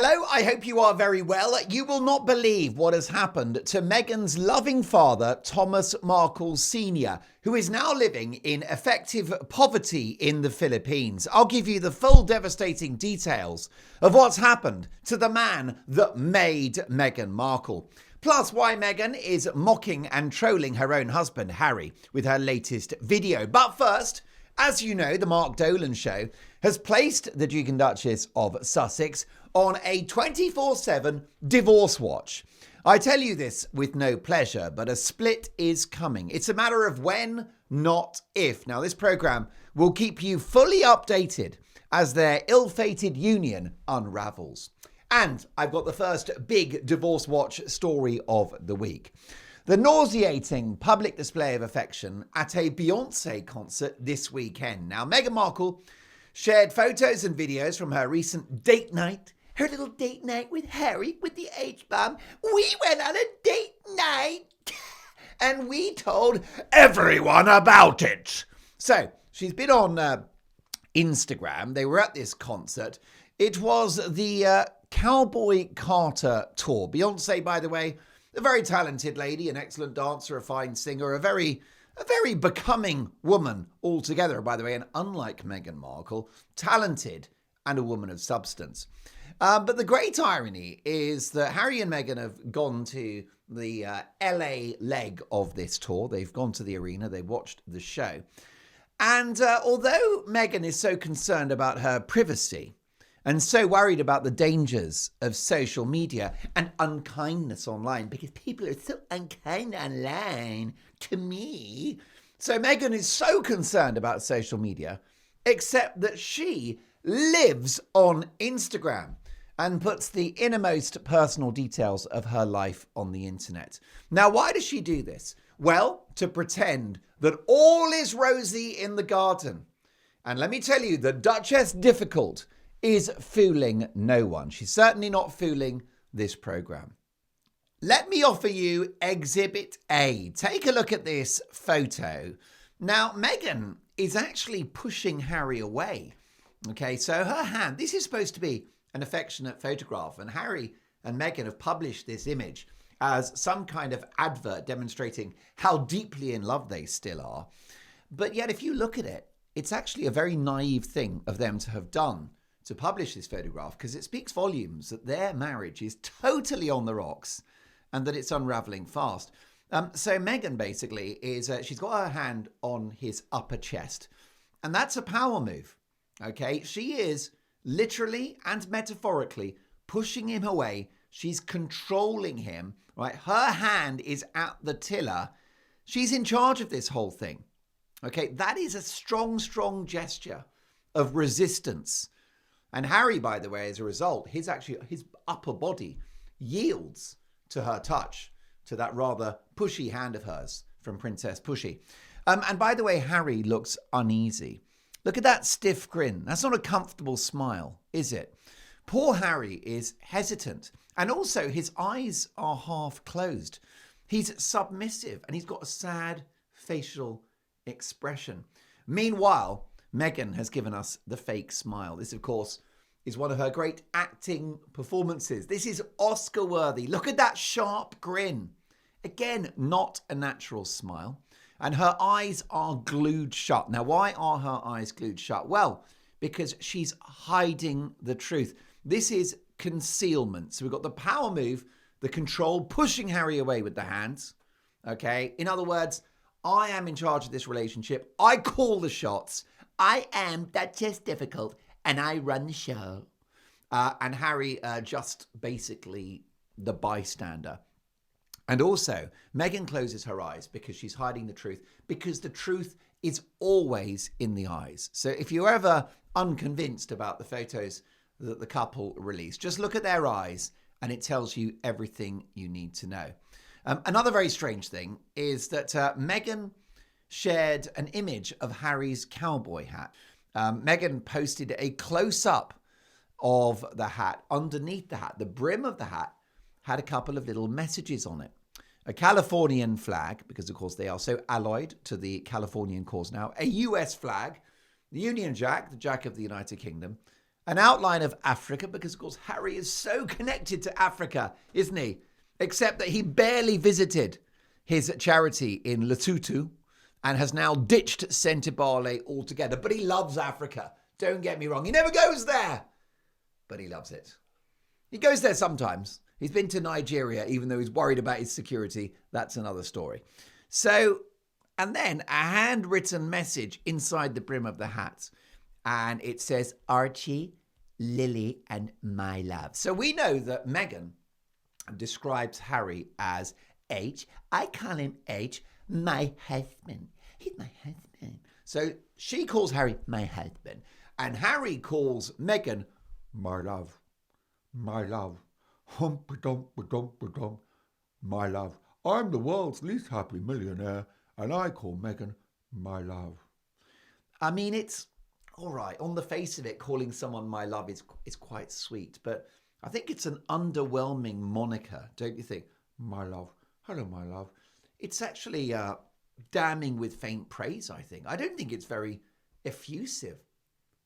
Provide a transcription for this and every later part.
Hello, I hope you are very well. You will not believe what has happened to Meghan's loving father, Thomas Markle Sr., who is now living in effective poverty in the Philippines. I'll give you the full devastating details of what's happened to the man that made Meghan Markle. Plus, why Meghan is mocking and trolling her own husband, Harry, with her latest video. But first, as you know, the Mark Dolan show has placed the Duke and Duchess of Sussex on a 24/7 divorce watch. I tell you this with no pleasure, but a split is coming. It's a matter of when, not if. Now, this programme will keep you fully updated as their ill-fated union unravels. And I've got the first big divorce watch story of the week. The nauseating public display of affection at a Beyonce concert this weekend. Now, Meghan Markle shared photos and videos from her recent date night, her little date night with Harry with the H-bomb. We went on a date night and we told everyone about it. So she's been on Instagram. They were at this concert. It was the Cowboy Carter tour. Beyonce, by the way, a very talented lady, an excellent dancer, a fine singer, a very becoming woman altogether, by the way, and unlike Meghan Markle, talented and a woman of substance. But the great irony is that Harry and Meghan have gone to the LA leg of this tour. They've gone to the arena. They watched the show. And although Meghan is so concerned about her privacy and so worried about the dangers of social media and unkindness online, because people are so unkind online to me. So Meghan is so concerned about social media, except that she lives on Instagram and puts the innermost personal details of her life on the internet. Now, why does she do this? Well, to pretend that all is rosy in the garden. And let me tell you, the Duchess Difficult is fooling no one. She's certainly not fooling this program. Let me offer you Exhibit A. Take a look at this photo. Now, Meghan is actually pushing Harry away. Okay, so her hand, this is supposed to be an affectionate photograph, and Harry and Meghan have published this image as some kind of advert demonstrating how deeply in love they still are. But yet, if you look at it, it's actually a very naive thing of them to have done to publish this photograph, because it speaks volumes that their marriage is totally on the rocks and that it's unraveling fast. So Meghan basically is, she's got her hand on his upper chest, and that's a power move. Okay, she is literally and metaphorically pushing him away. She's controlling him, right? Her hand is at the tiller. She's in charge of this whole thing. Okay, that is a strong, strong gesture of resistance. And Harry, by the way, as a result, his upper body yields to her touch, to that rather pushy hand of hers from Princess Pushy. And by the way, Harry looks uneasy. Look at that stiff grin. That's not a comfortable smile, is it? Poor Harry is hesitant. And also his eyes are half closed. He's submissive and he's got a sad facial expression. Meanwhile, Meghan has given us the fake smile. This, of course, is one of her great acting performances. This is Oscar worthy. Look at that sharp grin. Again, not a natural smile. And her eyes are glued shut. Now, why are her eyes glued shut? Well, because she's hiding the truth. This is concealment. So we've got the power move, the control, pushing Harry away with the hands. Okay. In other words, I am in charge of this relationship. I call the shots. I am Duchess Difficult and I run the show. And Harry just basically the bystander. And also, Meghan closes her eyes because she's hiding the truth, because the truth is always in the eyes. So if you're ever unconvinced about the photos that the couple released, just look at their eyes and it tells you everything you need to know. Another very strange thing is that Meghan shared an image of Harry's cowboy hat. Meghan posted a close-up of the hat. Underneath the hat, the brim of the hat had a couple of little messages on it. A Californian flag, because of course they are so allied to the Californian cause now. A US flag, the Union Jack, the Jack of the United Kingdom, an outline of Africa, because of course Harry is so connected to Africa, isn't he? Except that he barely visited his charity in Lesotho and has now ditched Sentebale altogether. But he loves Africa. Don't get me wrong. He never goes there, but he loves it. He goes there sometimes. He's been to Nigeria, even though he's worried about his security. That's another story. So, and then a handwritten message inside the brim of the hat. And it says, Archie, Lily, and my love. So we know that Meghan describes Harry as H. I call him H, my husband. He's my husband. So she calls Harry my husband. And Harry calls Meghan, my love, my love. Hump-a-dump-a-dump-a-dump, my love. I'm the world's least happy millionaire, and I call Meghan my love. I mean, it's all right. On the face of it, calling someone my love is quite sweet, but I think it's an underwhelming moniker, don't you think? My love. Hello, my love. It's actually damning with faint praise, I think. I don't think it's very effusive.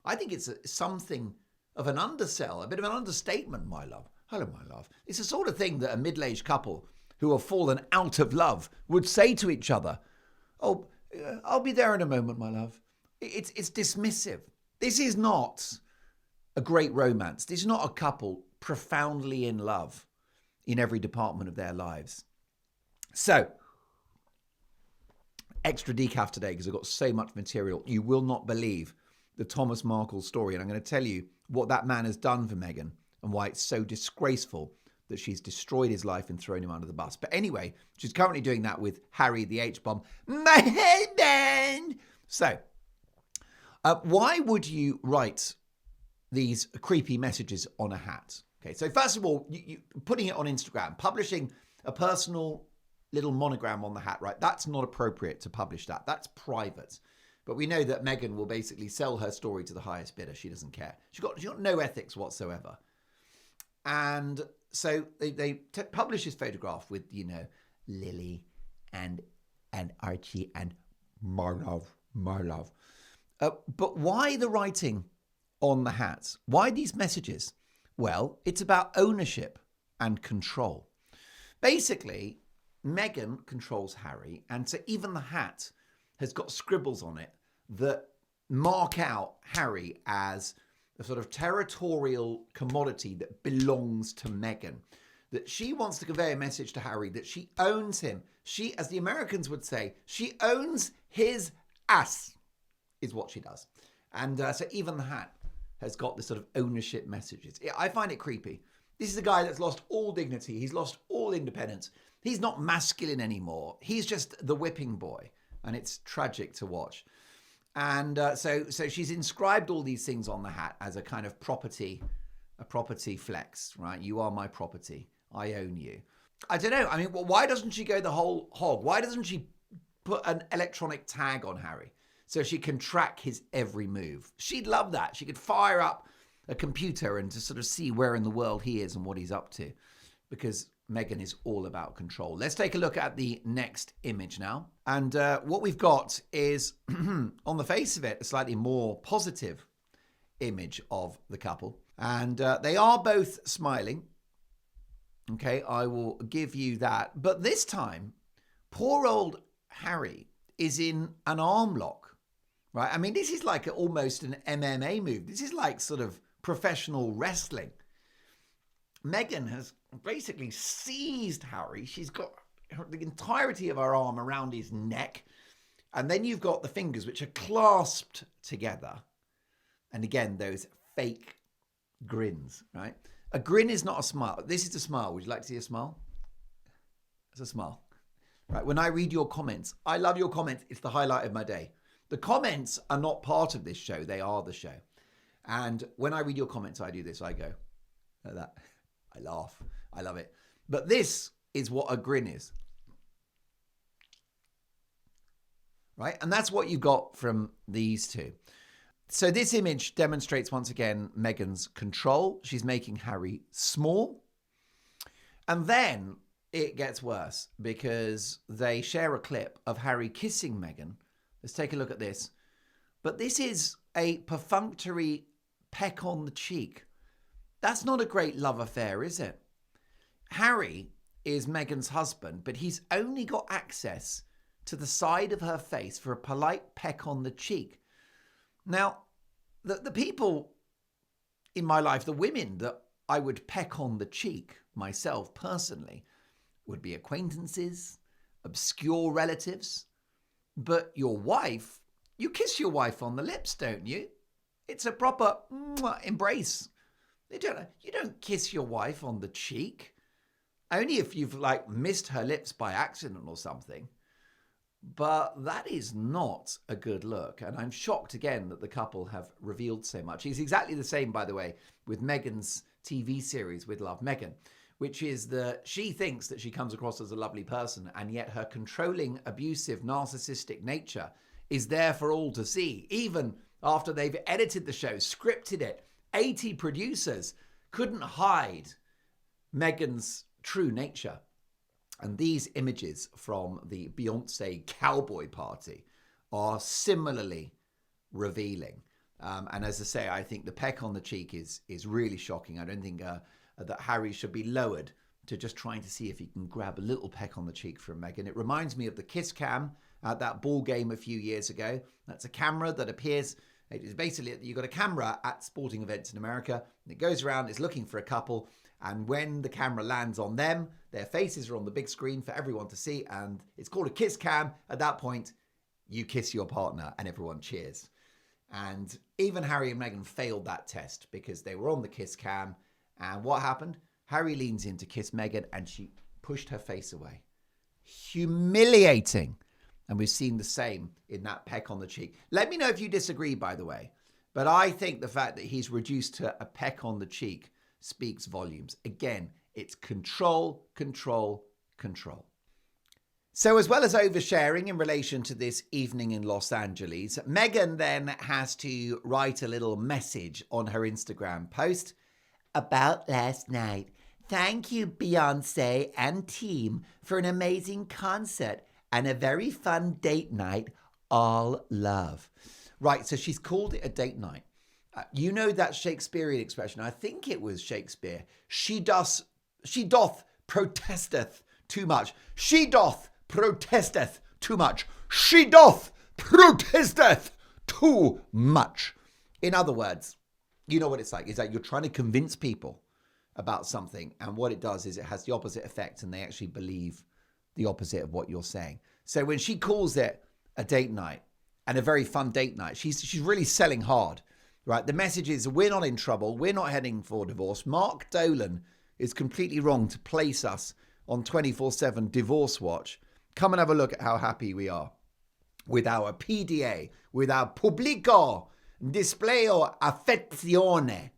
I think it's something of an undersell, a bit of an understatement, my love. Hello, my love. It's the sort of thing that a middle-aged couple who have fallen out of love would say to each other. Oh, I'll be there in a moment, my love. It's dismissive. This is not a great romance. This is not a couple profoundly in love in every department of their lives. So, extra decaf today because I've got so much material. You will not believe the Thomas Markle story. And I'm going to tell you what that man has done for Meghan and why it's so disgraceful that she's destroyed his life and thrown him under the bus. But anyway, she's currently doing that with Harry the H-bomb. My husband! So, why would you write these creepy messages on a hat? Okay, so first of all, you putting it on Instagram, publishing a personal little monogram on the hat, right? That's not appropriate to publish that. That's private. But we know that Meghan will basically sell her story to the highest bidder. She doesn't care. She's got no ethics whatsoever. And so they publish his photograph with, Lily and Archie and my love, my love. But why the writing on the hats? Why these messages? Well, it's about ownership and control. Basically, Meghan controls Harry, and so even the hat has got scribbles on it that mark out Harry as a sort of territorial commodity that belongs to Meghan. That she wants to convey a message to Harry that she owns him. She, as the Americans would say, she owns his ass, is what she does. And so even the hat has got this sort of ownership messages. I find it creepy. This is a guy that's lost all dignity. He's lost all independence. He's not masculine anymore. He's just the whipping boy. And it's tragic to watch. And so she's inscribed all these things on the hat as a kind of property, a property flex, right? You are my property. I own you. I don't know. I mean, why doesn't she go the whole hog? Why doesn't she put an electronic tag on Harry so she can track his every move? She'd love that. She could fire up a computer and to sort of see where in the world he is and what he's up to, because Meghan is all about control. Let's take a look at the next image now. And what we've got is, on the face of it, a slightly more positive image of the couple. And they are both smiling. Okay, I will give you that. But this time, poor old Harry is in an arm lock, right? I mean, this is like almost an MMA move. This is like sort of professional wrestling. Meghan has basically seized Harry. She's got the entirety of her arm around his neck. And then you've got the fingers, which are clasped together. And again, those fake grins, right? A grin is not a smile. This is a smile. Would you like to see a smile? It's a smile. Right. When I read your comments, I love your comments. It's the highlight of my day. The comments are not part of this show. They are the show. And when I read your comments, I do this. I go like that. I laugh. I love it. But this is what a grin is. Right? And that's what you got from these two. So this image demonstrates once again Meghan's control. She's making Harry small. And then it gets worse because they share a clip of Harry kissing Meghan. Let's take a look at this. But this is a perfunctory peck on the cheek. That's not a great love affair, is it? Harry is Meghan's husband, but he's only got access to the side of her face for a polite peck on the cheek. Now, the people in my life, the women that I would peck on the cheek myself personally, would be acquaintances, obscure relatives. But your wife, you kiss your wife on the lips, don't you? It's a proper embrace. You don't kiss your wife on the cheek. Only if you've missed her lips by accident or something. But that is not a good look. And I'm shocked again that the couple have revealed so much. It's exactly the same, by the way, with Meghan's TV series With Love, Meghan, which is that she thinks that she comes across as a lovely person, and yet her controlling, abusive, narcissistic nature is there for all to see. Even after they've edited the show, scripted it, 80 producers couldn't hide Meghan's true nature. And these images from the Beyonce cowboy party are similarly revealing. And as I say, I think the peck on the cheek is really shocking. I don't think that Harry should be lowered to just trying to see if he can grab a little peck on the cheek from Meghan. It reminds me of the kiss cam at that ball game a few years ago. That's a camera that appears, it is basically, you've got a camera at sporting events in America, and it goes around, it's looking for a couple, and when the camera lands on them, their faces are on the big screen for everyone to see, and it's called a kiss cam. At that point, you kiss your partner and everyone cheers. And even Harry and Meghan failed that test because they were on the kiss cam. And what happened? Harry leans in to kiss Meghan and she pushed her face away. Humiliating. And we've seen the same in that peck on the cheek. Let me know if you disagree, by the way. But I think the fact that he's reduced to a peck on the cheek speaks volumes. Again, it's control, control, control. So as well as oversharing in relation to this evening in Los Angeles, Meghan then has to write a little message on her Instagram post about last night. Thank you, Beyonce and team, for an amazing concert and a very fun date night. All love. Right, so she's called it a date night. You know that Shakespearean expression. I think it was Shakespeare. She doth protesteth too much. She doth protesteth too much. She doth protesteth too much. In other words, you know what it's like. It's like you're trying to convince people about something, and what it does is it has the opposite effect, and they actually believe the opposite of what you're saying. So when she calls it a date night and a very fun date night, she's really selling hard, right? The message is we're not in trouble. We're not heading for divorce. Mark Dolan is completely wrong to place us on 24/7 divorce watch. Come and have a look at how happy we are with our PDA, with our Pubblico Display Affezione.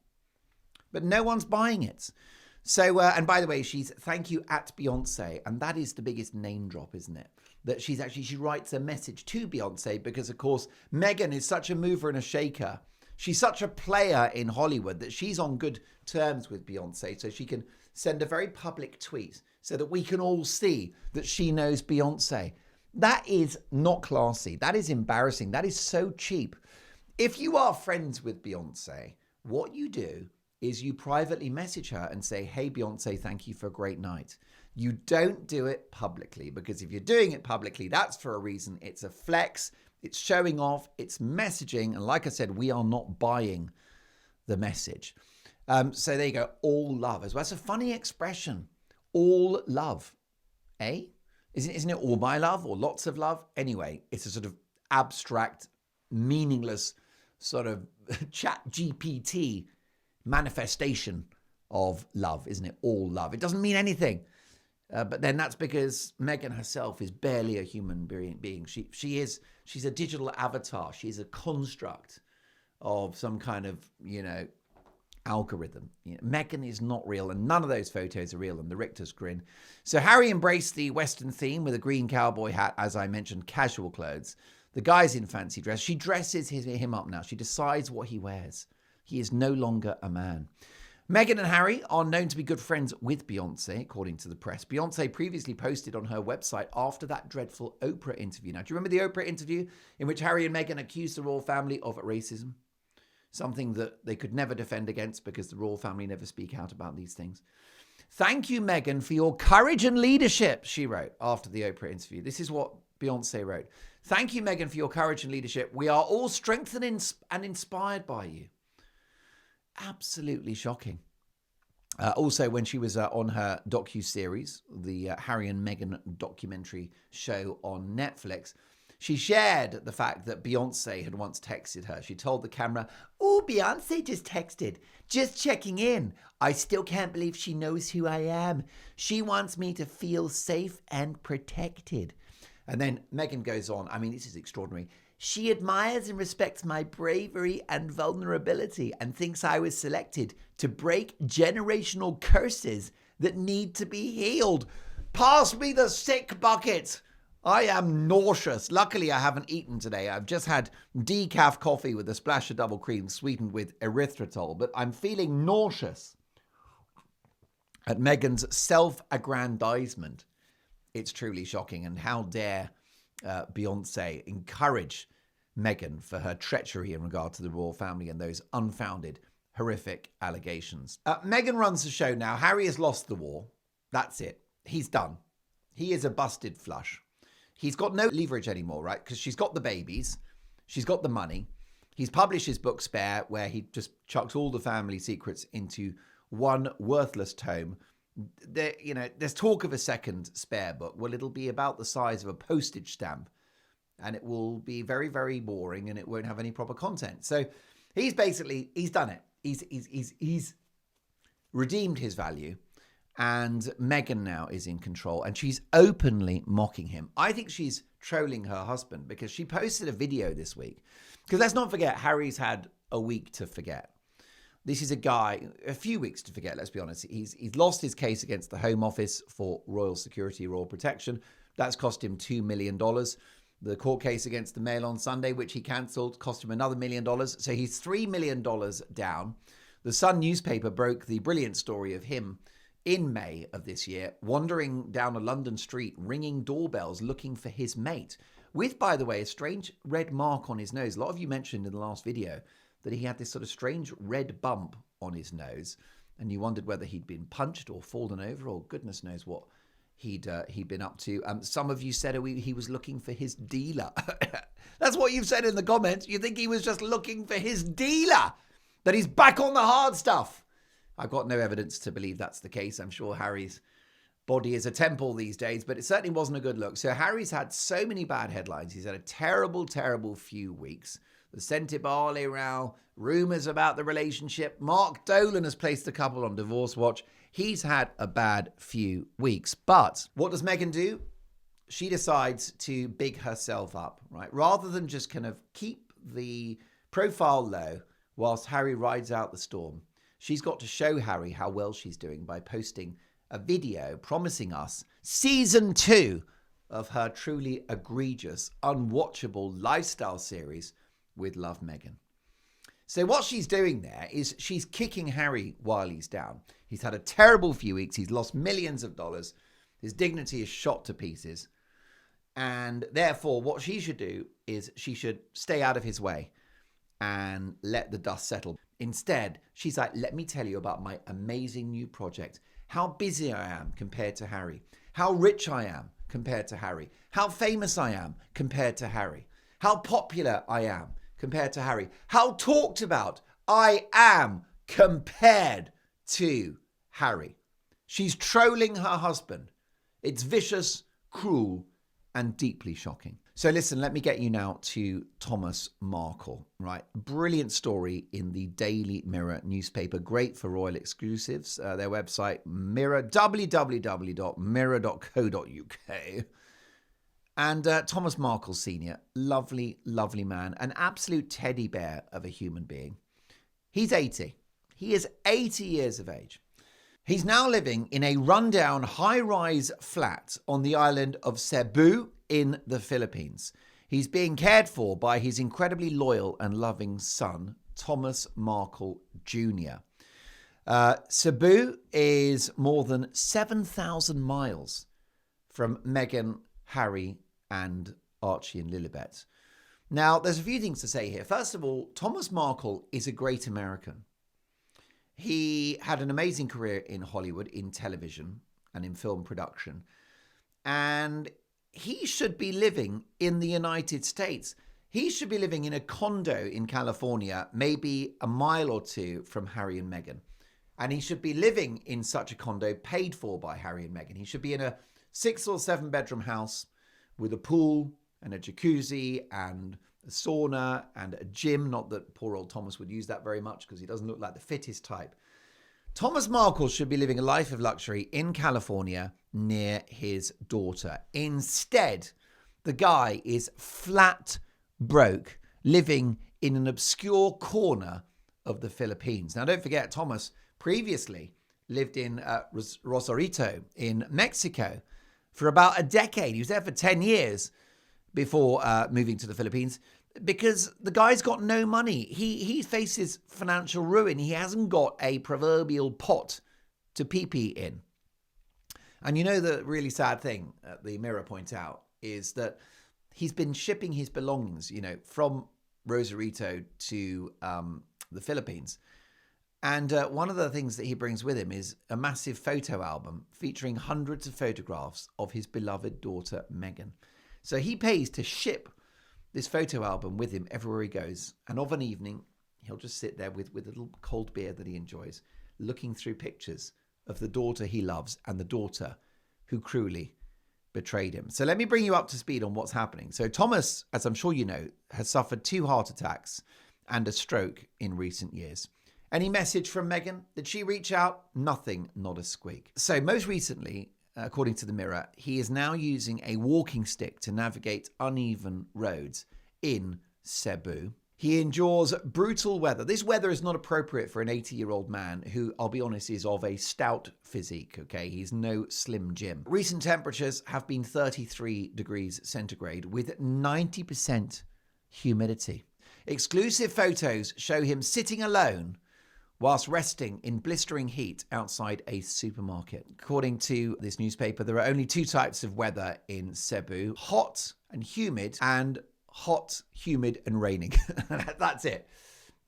But no one's buying it. So, and by the way, she's thank you at Beyonce. And that is the biggest name drop, isn't it? That she writes a message to Beyonce because, of course, Meghan is such a mover and a shaker. She's such a player in Hollywood that she's on good terms with Beyonce. So she can send a very public tweet so that we can all see that she knows Beyonce. That is not classy. That is embarrassing. That is so cheap. If you are friends with Beyonce, what you do is you privately message her and say, hey, Beyonce, thank you for a great night. You don't do it publicly, because if you're doing it publicly, that's for a reason. It's a flex. It's showing off. It's messaging. And like I said, we are not buying the message. So there you go. All love as well. It's a funny expression. All love. Eh? Isn't it all my love or lots of love? Anyway, it's a sort of abstract, meaningless sort of chat GPT manifestation of love, isn't it? All love. It doesn't mean anything. But then that's because Meghan herself is barely a human being. She's a digital avatar. She's a construct of some kind of, algorithm. Meghan is not real, and none of those photos are real, and the Richter's grin. So Harry embraced the Western theme with a green cowboy hat, as I mentioned, casual clothes. The guy's in fancy dress. She dresses him up now. She decides what he wears. He is no longer a man. Meghan and Harry are known to be good friends with Beyonce, according to the press. Beyonce previously posted on her website after that dreadful Oprah interview. Now, do you remember the Oprah interview in which Harry and Meghan accused the royal family of racism? something that they could never defend against because the royal family never speak out about these things. Thank you, Meghan, for your courage and leadership, she wrote after the Oprah interview. This is what Beyonce wrote. Thank you, Meghan, for your courage and leadership. We are all strengthened and inspired by you. Absolutely shocking. Also, when she was on her docu-series, the Harry and Meghan documentary show on Netflix, she shared the fact that Beyonce had once texted her. She told the camera, "Oh, Beyonce just texted, just checking in. I still can't believe she knows who I am. She wants me to feel safe and protected." And then Meghan goes on. I mean, this is extraordinary. She admires and respects my bravery and vulnerability and thinks I was selected to break generational curses that need to be healed. Pass me the sick bucket. I am nauseous. Luckily, I haven't eaten today. I've just had decaf coffee with a splash of double cream sweetened with erythritol, but I'm feeling nauseous at Meghan's self-aggrandizement. It's truly shocking. And how dare Beyonce encourage Meghan for her treachery in regard to the royal family and those unfounded, horrific allegations. Meghan runs the show now. Harry has lost the war. That's it. He's done. He is a busted flush. He's got no leverage anymore, right? Because she's got the babies. She's got the money. He's published his book Spare, where he just chucks all the family secrets into one worthless tome. There's talk of a second Spare book. Well, it'll be about the size of a postage stamp. And it will be very, very boring and it won't have any proper content. So he's done it. He's redeemed his value. And Meghan now is in control and she's openly mocking him. I think she's trolling her husband because she posted a video this week. Because let's not forget, Harry's had a week to forget. This is a guy, a few weeks to forget, let's be honest. He's lost his case against the Home Office for royal security, royal protection. That's cost him $2 million. The court case against the Mail on Sunday, which he cancelled, cost him another $1 million. So he's $3 million down. The Sun newspaper broke the brilliant story of him in May of this year, wandering down a London street, ringing doorbells, looking for his mate, with, by the way, a strange red mark on his nose. A lot of you mentioned in the last video that he had this sort of strange red bump on his nose, and you wondered whether he'd been punched or fallen over, or goodness knows what he'd been up to. Some of you said he was looking for his dealer. That's what you've said in the comments. You think he was just looking for his dealer, that he's back on the hard stuff. I've got no evidence to believe that's the case. I'm sure Harry's body is a temple these days, but it certainly wasn't a good look. So Harry's had so many bad headlines. He's had a terrible, terrible few weeks. The Scented Barley row, rumours about the relationship. Mark Dolan has placed the couple on divorce watch. He's had a bad few weeks. But what does Meghan do? She decides to big herself up, right? Rather than just kind of keep the profile low whilst Harry rides out the storm. She's got to show Harry how well she's doing by posting a video promising us season 2 of her truly egregious, unwatchable lifestyle series with Love Meghan. So what she's doing there is she's kicking Harry while he's down. He's had a terrible few weeks. He's lost millions of dollars. His dignity is shot to pieces. And therefore, what she should do is she should stay out of his way and let the dust settle. Instead, she's like, let me tell you about my amazing new project. How busy I am compared to Harry. How rich I am compared to Harry. How famous I am compared to Harry. How popular I am compared to Harry. How talked about I am compared to Harry. She's trolling her husband. It's vicious, cruel, and deeply shocking. So listen, let me get you now to Thomas Markle, right? Brilliant story in the Daily Mirror newspaper. Great for royal exclusives. Their website, Mirror, www.mirror.co.uk. And Thomas Markle Sr., lovely, lovely man, an absolute teddy bear of a human being. He's 80. He is 80 years of age. He's now living in a rundown high-rise flat on the island of Cebu in the Philippines. He's being cared for by his incredibly loyal and loving son, Thomas Markle Jr. Cebu is more than 7,000 miles from Meghan, Harry, and Archie and Lilibet. Now, there's a few things to say here. First of all, Thomas Markle is a great American. He had an amazing career in Hollywood, in television and in film production. And he should be living in the United States. He should be living in a condo in California, maybe a mile or two from Harry and Meghan. And he should be living in such a condo paid for by Harry and Meghan. He should be in a 6 or 7 bedroom house with a pool and a jacuzzi and a sauna and a gym. Not that poor old Thomas would use that very much because he doesn't look like the fittest type. Thomas Markle should be living a life of luxury in California near his daughter. Instead, the guy is flat broke, living in an obscure corner of the Philippines. Now, don't forget, Thomas previously lived in Rosarito in Mexico for about a decade. He was there for 10 years before moving to the Philippines because the guy's got no money. He faces financial ruin. He hasn't got a proverbial pot to pee-pee in. And you know the really sad thing, the Mirror points out, is that he's been shipping his belongings, from Rosarito to the Philippines. And one of the things that he brings with him is a massive photo album featuring hundreds of photographs of his beloved daughter, Meghan. So he pays to ship this photo album with him everywhere he goes. And of an evening, he'll just sit there with a little cold beer that he enjoys, looking through pictures of the daughter he loves and the daughter who cruelly betrayed him. So let me bring you up to speed on what's happening. So Thomas, as I'm sure you know, has suffered 2 heart attacks and a stroke in recent years. Any message from Meghan? Did she reach out? Nothing, not a squeak. So most recently, according to the Mirror, he is now using a walking stick to navigate uneven roads in Cebu. He endures brutal weather. This weather is not appropriate for an 80-year-old man who, I'll be honest, is of a stout physique, okay? He's no Slim Jim. Recent temperatures have been 33 degrees centigrade with 90% humidity. Exclusive photos show him sitting alone whilst resting in blistering heat outside a supermarket. According to this newspaper, there are only 2 types of weather in Cebu: hot and humid, and hot, humid and raining. That's it.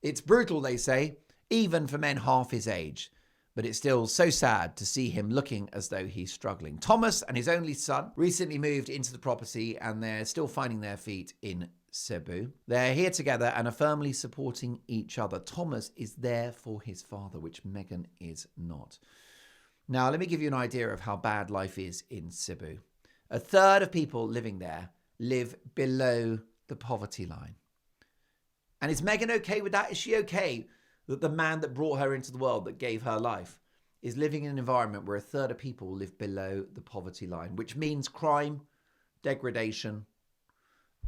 It's brutal, they say, even for men half his age. But it's still so sad to see him looking as though he's struggling. Thomas and his only son recently moved into the property and they're still finding their feet in Cebu. They're here together and are firmly supporting each other. Thomas is there for his father, which Meghan is not. Now, let me give you an idea of how bad life is in Cebu. 1/3 of people living there live below the poverty line. And is Meghan okay with that? Is she okay that the man that brought her into the world, that gave her life, is living in an environment where 1/3 of people live below the poverty line, which means crime, degradation,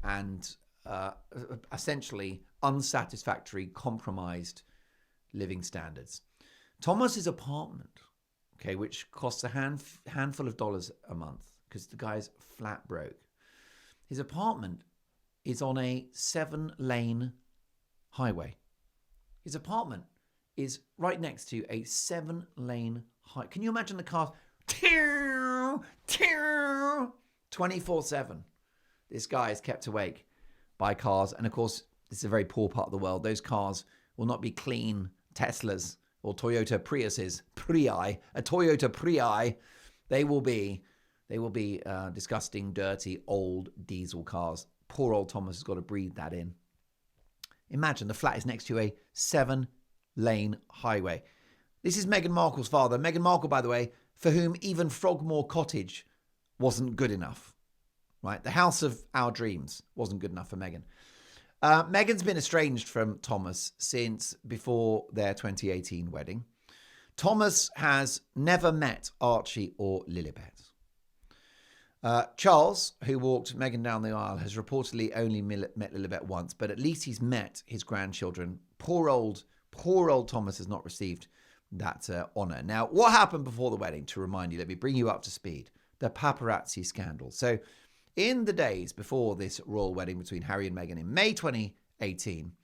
and essentially unsatisfactory, compromised living standards? Thomas's apartment, okay, which costs a handful of dollars a month because the guy's flat broke. His apartment is on a 7-lane highway. His apartment is right next to a 7-lane highway. Can you imagine the cars? 24/7. This guy is kept awake by cars. And of course, this is a very poor part of the world. Those cars will not be clean Teslas or Toyota Priuses. A Toyota Prii. They will be disgusting, dirty, old diesel cars. Poor old Thomas has got to breathe that in. Imagine the flat is next to a 7-lane highway. This is Meghan Markle's father. Meghan Markle, by the way, for whom even Frogmore Cottage wasn't good enough. Right? The house of our dreams wasn't good enough for Meghan. Meghan's been estranged from Thomas since before their 2018 wedding. Thomas has never met Archie or Lilibet. Charles, who walked Meghan down the aisle, has reportedly only met Lilibet once, but at least he's met his grandchildren. Poor old Thomas has not received that honour. Now, what happened before the wedding? To remind you, let me bring you up to speed. The paparazzi scandal. So, in the days before this royal wedding between Harry and Meghan in May 2018,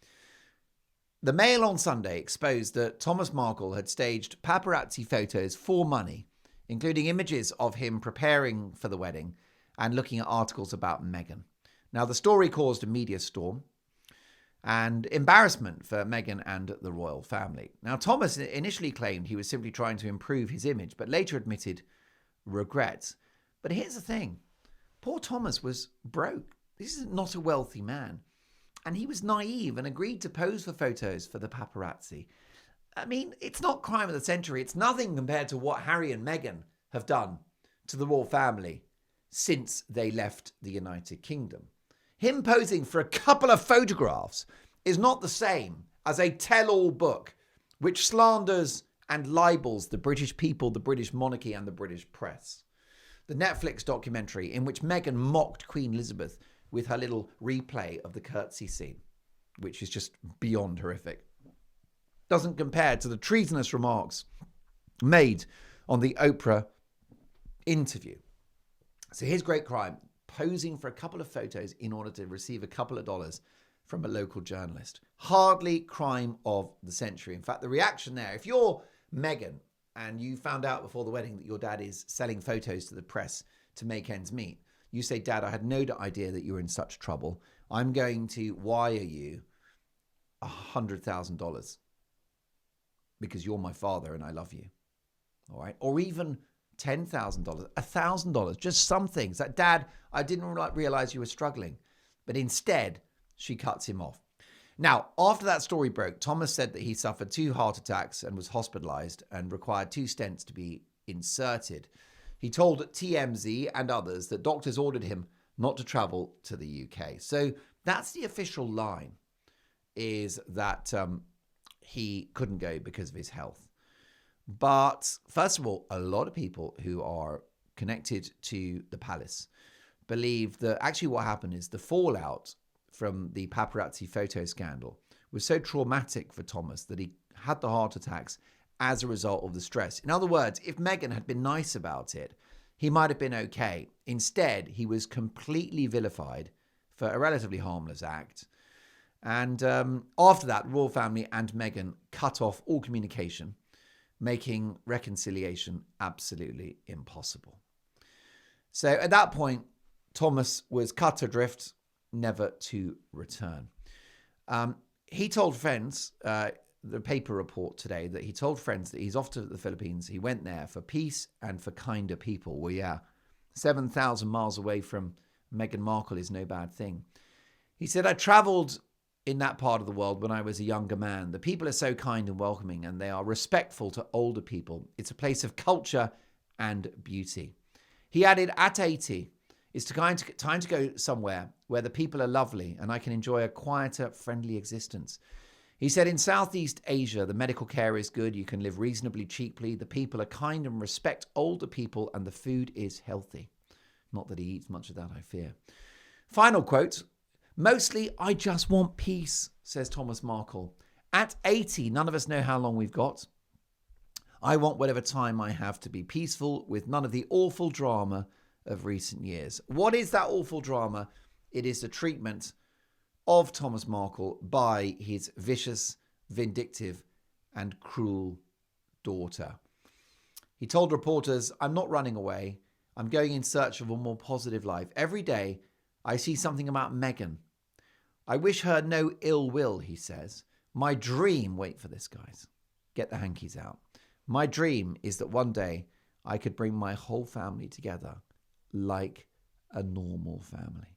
the Mail on Sunday exposed that Thomas Markle had staged paparazzi photos for money, including images of him preparing for the wedding and looking at articles about Meghan. Now, the story caused a media storm and embarrassment for Meghan and the royal family. Now, Thomas initially claimed he was simply trying to improve his image, but later admitted regrets. But here's the thing. Poor Thomas was broke. This is not a wealthy man. And he was naive and agreed to pose for photos for the paparazzi. I mean, it's not crime of the century. It's nothing compared to what Harry and Meghan have done to the royal family since they left the United Kingdom. Him posing for a couple of photographs is not the same as a tell-all book which slanders and libels the British people, the British monarchy, and the British press. The Netflix documentary in which Meghan mocked Queen Elizabeth with her little replay of the curtsy scene, which is just beyond horrific, doesn't compare to the treasonous remarks made on the Oprah interview. So his great crime, posing for a couple of photos in order to receive a couple of dollars from a local journalist. Hardly crime of the century. In fact, the reaction there, if you're Meghan and you found out before the wedding that your dad is selling photos to the press to make ends meet, you say, Dad, I had no idea that you were in such trouble. I'm going to wire you $100,000 because you're my father and I love you. All right. Or even $10,000, $1,000, just some things. Like, Dad, I didn't realize you were struggling. But instead, she cuts him off. Now, after that story broke, Thomas said that he suffered 2 heart attacks and was hospitalized and required 2 stents to be inserted. He told TMZ and others that doctors ordered him not to travel to the UK. So that's the official line, is that he couldn't go because of his health. But first of all, a lot of people who are connected to the palace believe that actually what happened is the fallout from the paparazzi photo scandal was so traumatic for Thomas that he had the heart attacks as a result of the stress. In other words, if Meghan had been nice about it, he might have been okay. Instead, he was completely vilified for a relatively harmless act. And after that, the royal family and Meghan cut off all communication, making reconciliation absolutely impossible. So at that point, Thomas was cut adrift, never to return. He told friends, the paper report today, that he told friends that he's off to the Philippines. He went there for peace and for kinder people. Well, yeah, 7,000 miles away from Meghan Markle is no bad thing. He said, I traveled in that part of the world when I was a younger man. The people are so kind and welcoming, and they are respectful to older people. It's a place of culture and beauty. He added, at 80, it's time to go somewhere where the people are lovely and I can enjoy a quieter, friendly existence. He said, in Southeast Asia, the medical care is good. You can live reasonably cheaply. The people are kind and respect older people, and the food is healthy. Not that he eats much of that, I fear. Final quote. Mostly, I just want peace, says Thomas Markle. At 80, none of us know how long we've got. I want whatever time I have to be peaceful with none of the awful drama of recent years. What is that awful drama? It is the treatment of Thomas Markle by his vicious, vindictive, and cruel daughter. He told reporters, I'm not running away. I'm going in search of a more positive life. Every day, I see something about Meghan. I wish her no ill will, he says. My dream, wait for this, guys. Get the hankies out. My dream is that one day I could bring my whole family together like a normal family.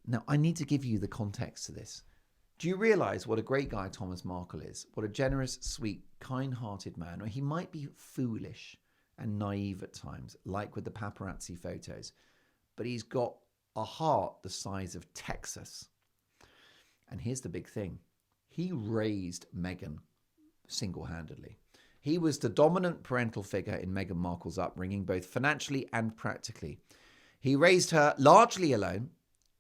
Now, I need to give you the context to this. Do you realize what a great guy Thomas Markle is? What a generous, sweet, kind-hearted man. Or he might be foolish and naive at times, like with the paparazzi photos, but he's got a heart the size of Texas. And here's the big thing. He raised Meghan single-handedly. He was the dominant parental figure in Meghan Markle's upbringing, both financially and practically. He raised her largely alone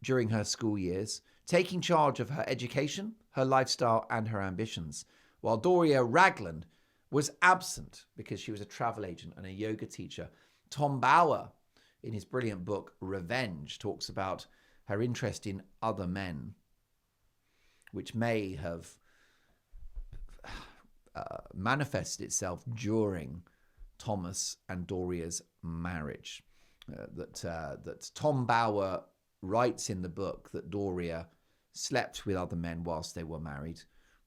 during her school years, taking charge of her education, her lifestyle, and her ambitions, while Doria Ragland was absent because she was a travel agent and a yoga teacher. Tom Bower, in his brilliant book, Revenge, talks about her interest in other men, which may have manifested itself during Thomas and Doria's marriage. That Tom Bower writes in the book that Doria slept with other men whilst they were married,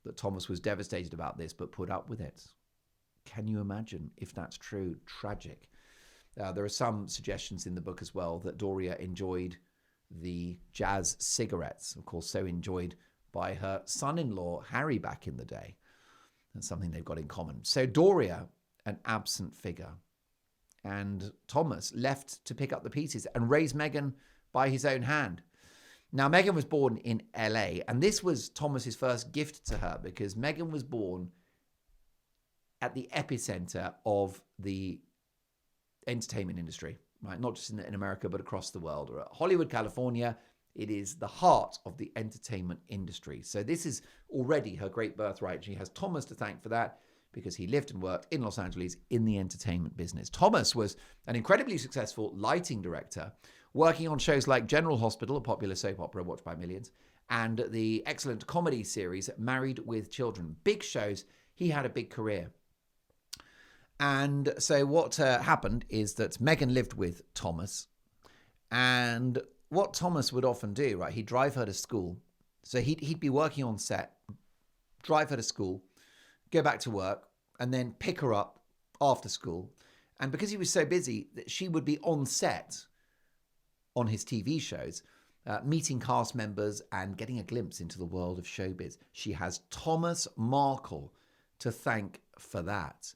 that Thomas was devastated about this but put up with it. Can you imagine if that's true? Tragic. There are some suggestions in the book as well that Doria enjoyed the jazz cigarettes, of course, so enjoyed by her son-in-law, Harry, back in the day. That's something they've got in common. So Doria, an absent figure, and Thomas left to pick up the pieces and raise Meghan by his own hand. Now, Meghan was born in LA, and this was Thomas's first gift to her because Meghan was born at the epicenter of the entertainment industry, right? Not just in America, but across the world. Hollywood, California, it is the heart of the entertainment industry. So this is already her great birthright. She has Thomas to thank for that because he lived and worked in Los Angeles in the entertainment business. Thomas was an incredibly successful lighting director, working on shows like General Hospital, a popular soap opera watched by millions, and the excellent comedy series Married with Children. Big shows. He had a big career. And so what happened is that Meghan lived with Thomas, and what Thomas would often do, right, he'd drive her to school. So he'd be working on set, drive her to school, go back to work, and then pick her up after school. And because he was so busy, that she would be on set on his TV shows, meeting cast members and getting a glimpse into the world of showbiz. She has Thomas Markle to thank for that.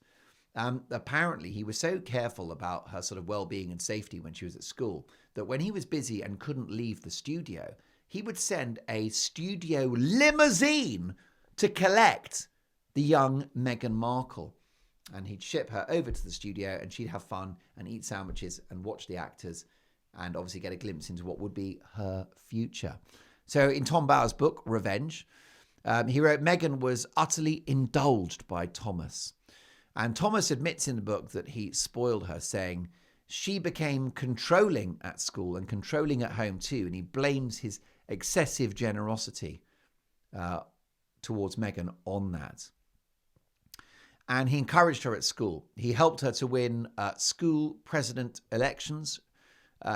Apparently, he was so careful about her sort of well-being and safety when she was at school that when he was busy and couldn't leave the studio, he would send a studio limousine to collect the young Meghan Markle. And he'd ship her over to the studio and she'd have fun and eat sandwiches and watch the actors and obviously get a glimpse into what would be her future. So in Tom Bower's book, Revenge, he wrote, Meghan was utterly indulged by Thomas. And Thomas admits in the book that he spoiled her, saying she became controlling at school and controlling at home too. And he blames his excessive generosity towards Meghan on that. And he encouraged her at school. He helped her to win school president elections.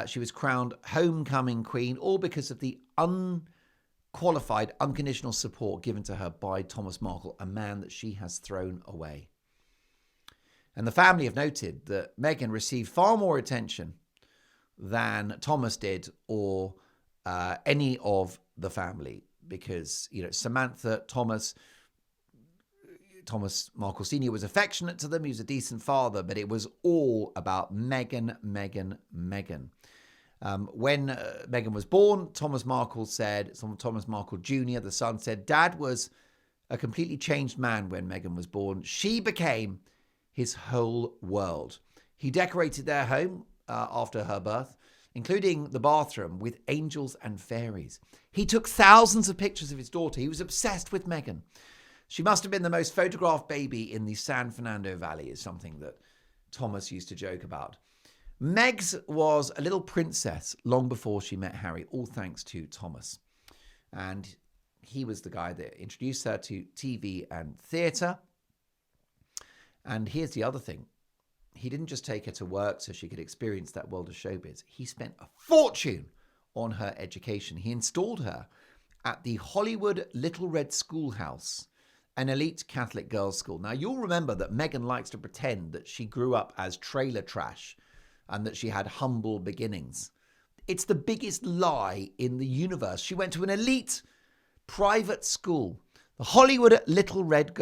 She was crowned homecoming queen, all because of the unqualified, unconditional support given to her by Thomas Markle, a man that she has thrown away. And the family have noted that Meghan received far more attention than Thomas did or any of the family because, you know, Samantha, Thomas Markle Sr. was affectionate to them. He was a decent father, but it was all about Meghan. When Meghan was born, Thomas Markle Jr., the son, said, Dad was a completely changed man when Meghan was born. She became his whole world. He decorated their home after her birth, including the bathroom, with angels and fairies. He took thousands of pictures of his daughter. He was obsessed with Meghan. She must have been the most photographed baby in the San Fernando Valley, is something that Thomas used to joke about. Megs was a little princess long before she met Harry, all thanks to Thomas. And he was the guy that introduced her to TV and theatre. And here's the other thing. He didn't just take her to work so she could experience that world of showbiz. He spent a fortune on her education. He installed her at the Hollywood Little Red Schoolhouse, an elite Catholic girls' school. Now, you'll remember that Meghan likes to pretend that she grew up as trailer trash and that she had humble beginnings. It's the biggest lie in the universe. She went to an elite private school, the Hollywood Little Red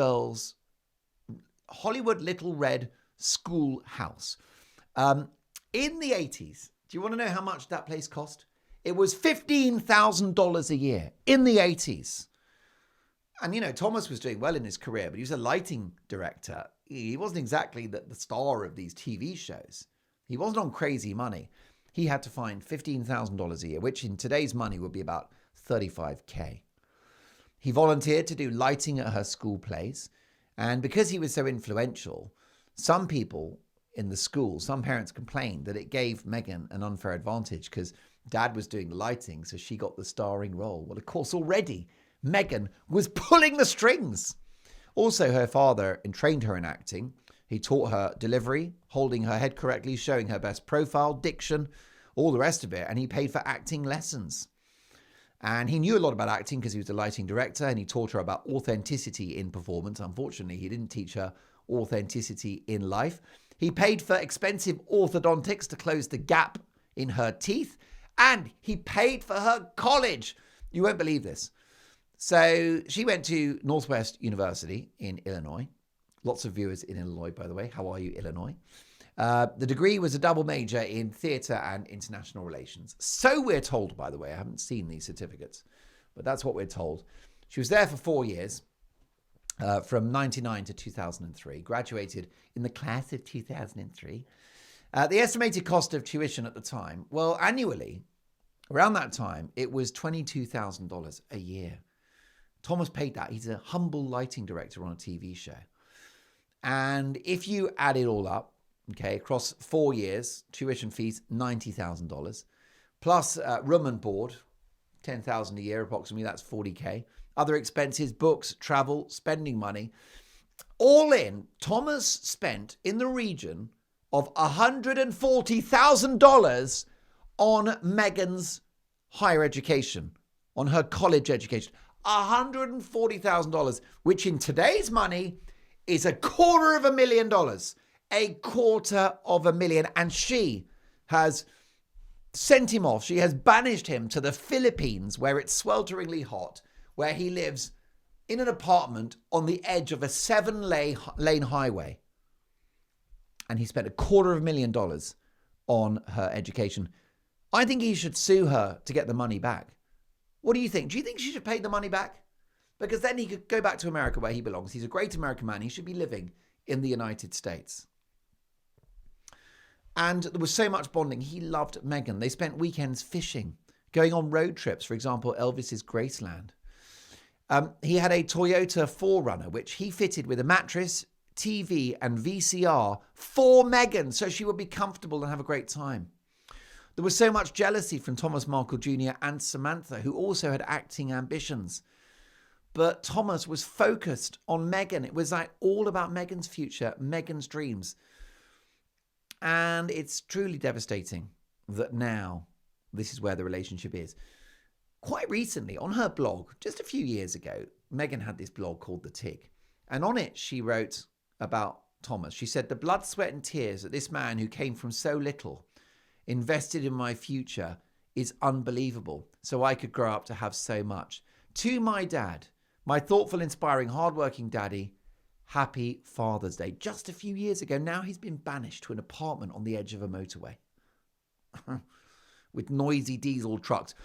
Schoolhouse. In the 80s, do you want to know how much that place cost? It was $15,000 a year in the 80s. And, you know, Thomas was doing well in his career, but he was a lighting director. He wasn't exactly the star of these TV shows. He wasn't on crazy money. He had to find $15,000 a year, which in today's money would be about $35K. He volunteered to do lighting at her school plays. And because he was so influential, some people in the school, some parents complained that it gave Meghan an unfair advantage because Dad was doing the lighting, so she got the starring role. Well, of course, already Meghan was pulling the strings. Also, her father trained her in acting. He taught her delivery, holding her head correctly, showing her best profile, diction, all the rest of it. And he paid for acting lessons. And he knew a lot about acting because he was a lighting director, and he taught her about authenticity in performance. Unfortunately, he didn't teach her authenticity in life. He paid for expensive orthodontics to close the gap in her teeth, and he paid for her college. You won't believe this. So she went to Northwest University in Illinois. Lots of viewers in Illinois, by the way. How are you, Illinois? The degree was a double major in theatre and international relations. So we're told, by the way. I haven't seen these certificates, but that's what we're told. She was there for 4 years, from 1999 to 2003, graduated in the class of 2003. The estimated cost of tuition at the time, well, annually, around that time, it was $22,000 a year. Thomas paid that. He's a humble lighting director on a TV show. And if you add it all up, okay, across 4 years, tuition fees, $90,000, plus room and board, $10,000 a year approximately, that's $40K. Other expenses, books, travel, spending money. All in, Thomas spent in the region of $140,000 on Meghan's higher education, on her college education. $140,000, which in today's money is $250,000. $250,000. And she has sent him off. She has banished him to the Philippines, where it's swelteringly hot, where he lives in an apartment on the edge of a 7-lane highway. And he spent $250,000 on her education. I think he should sue her to get the money back. What do you think? Do you think she should pay the money back? Because then he could go back to America where he belongs. He's a great American man. He should be living in the United States. And there was so much bonding. He loved Meghan. They spent weekends fishing, going on road trips, for example, Elvis's Graceland. He had a Toyota 4Runner, which he fitted with a mattress, TV, and VCR for Meghan, so she would be comfortable and have a great time. There was so much jealousy from Thomas Markle Jr. and Samantha, who also had acting ambitions. But Thomas was focused on Meghan. It was like all about Meghan's future, Meghan's dreams. And it's truly devastating that now this is where the relationship is. Quite recently, on her blog, just a few years ago, Meghan had this blog called The Tick. And on it, she wrote about Thomas. She said, "The blood, sweat and tears that this man who came from so little invested in my future is unbelievable. So I could grow up to have so much. To my dad, my thoughtful, inspiring, hardworking daddy, happy Father's Day." Just a few years ago, now he's been banished to an apartment on the edge of a motorway with noisy diesel trucks.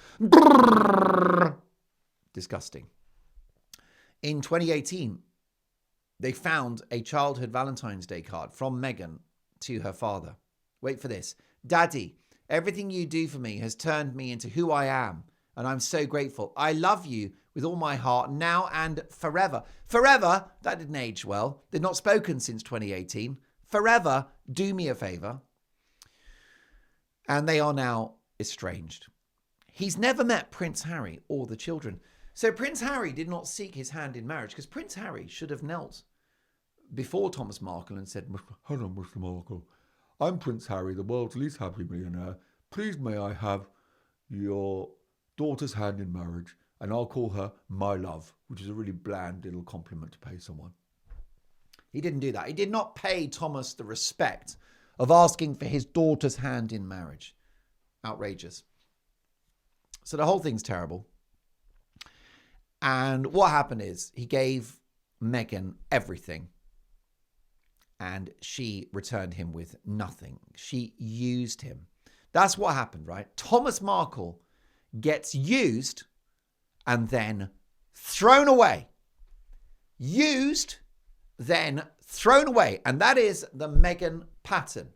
Disgusting. In 2018, they found a childhood Valentine's Day card from Meghan to her father. Wait for this. "Daddy, everything you do for me has turned me into who I am, and I'm so grateful. I love you with all my heart now and forever." Forever? That didn't age well. They've not spoken since 2018. Forever, do me a favor. And they are now estranged. He's never met Prince Harry or the children. So Prince Harry did not seek his hand in marriage, because Prince Harry should have knelt before Thomas Markle and said, "Hello, Mr. Markle. I'm Prince Harry, the world's least happy millionaire. Please may I have your daughter's hand in marriage, and I'll call her my love," which is a really bland little compliment to pay someone. He didn't do that. He did not pay Thomas the respect of asking for his daughter's hand in marriage. Outrageous. So the whole thing's terrible. And what happened is he gave Meghan everything, and she returned him with nothing. She used him. That's what happened, right? Thomas Markle gets used and then thrown away. Used, then thrown away. And that is the Meghan pattern.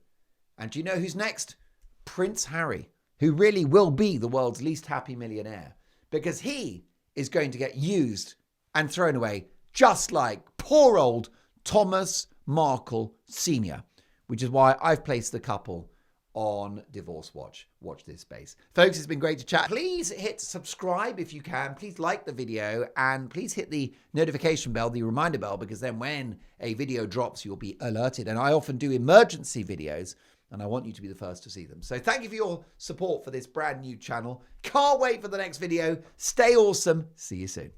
And do you know who's next? Prince Harry, who really will be the world's least happy millionaire, because he is going to get used and thrown away, just like poor old Thomas Markle Sr., which is why I've placed the couple on Divorce Watch. Watch this space. Folks, it's been great to chat. Please hit subscribe if you can. Please like the video, and please hit the notification bell, the reminder bell, because then when a video drops, you'll be alerted. And I often do emergency videos and I want you to be the first to see them. So thank you for your support for this brand new channel. Can't wait for the next video. Stay awesome. See you soon.